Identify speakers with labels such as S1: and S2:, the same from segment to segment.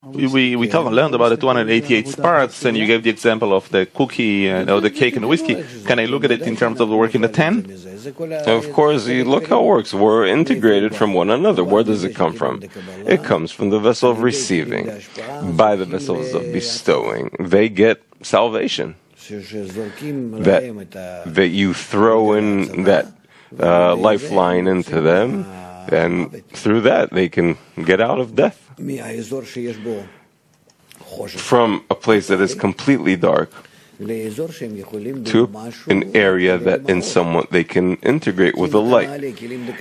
S1: We learned about the 288 parts, and you gave the example of the cookie or the cake and the whiskey. Can I look at it in terms of the work in the 10?
S2: Of course, you look how it works. We're integrated from one another. Where does it come from? It comes from the vessel of receiving. By the vessels of bestowing, they get salvation. That you throw in that lifeline into them, and through that they can get out of death. From a place that is completely dark to an area that in somewhat they can integrate with the light.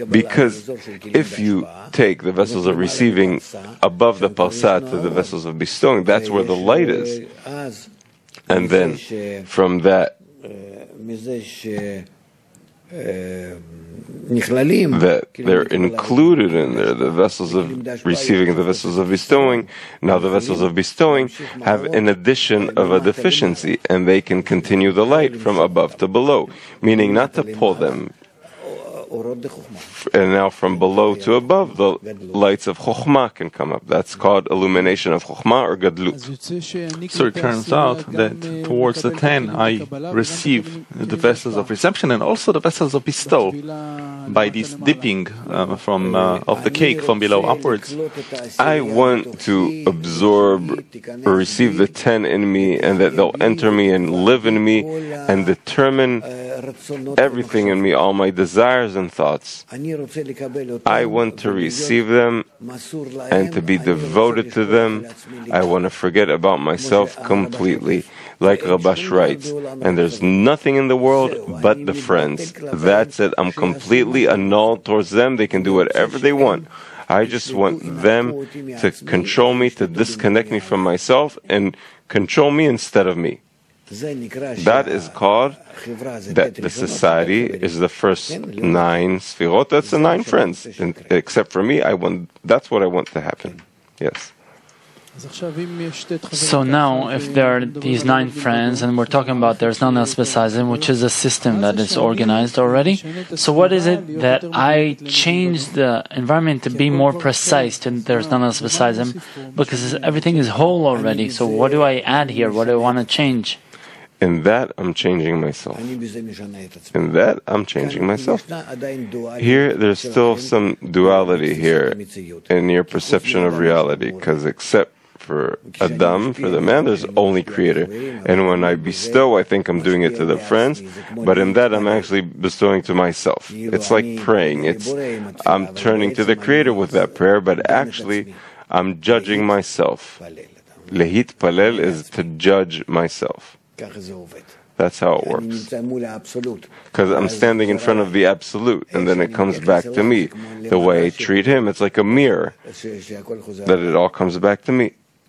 S2: Because if you take the vessels of receiving above the parsat to the vessels of bestowing, that's where the light is. And then from that, that they're included in there, the vessels of receiving and the vessels of bestowing. Now the vessels of bestowing have an addition of a deficiency, and they can continue the light from above to below, meaning not to pull them. And now from below to above, the lights of Chokhmah can come up. That's called illumination of Chokhmah or Gadlut.
S1: So it turns out that towards the 10, I receive the vessels of reception and also the vessels of bestow by this dipping of the cake from below upwards.
S2: I want to absorb or receive the 10 in me, and that they'll enter me and live in me and determine everything in me, all my desires and thoughts. I want to receive them and to be devoted to them. I want to forget about myself completely, like Rabash writes. And there's nothing in the world but the friends. That's it. I'm completely annulled towards them. They can do whatever they want. I just want them to control me, to disconnect me from myself and control me instead of me. That is called that the society is the first 9 sfirot. That's the 9 friends. And except for me, that's what I want to happen. Yes.
S3: So now, if there are these 9 friends, and we're talking about there's none else besides him, which is a system that is organized already, so what is it that I change the environment to be more precise to there's none else besides him? Because everything is whole already, so what do I add here? What do I want to change?
S2: In that, I'm changing myself. In that, I'm changing myself. Here, there's still some duality here in your perception of reality, because except for Adam, for the man, there's only Creator. And when I bestow, I think I'm doing it to the friends, but in that, I'm actually bestowing to myself. It's like praying. I'm turning to the Creator with that prayer, but actually, I'm judging myself. Lehit palel is to judge myself. That's how it works. Because I'm standing in front of the Absolute, and then it comes back to me. The way I treat him, it's like a mirror, that it all comes back to me.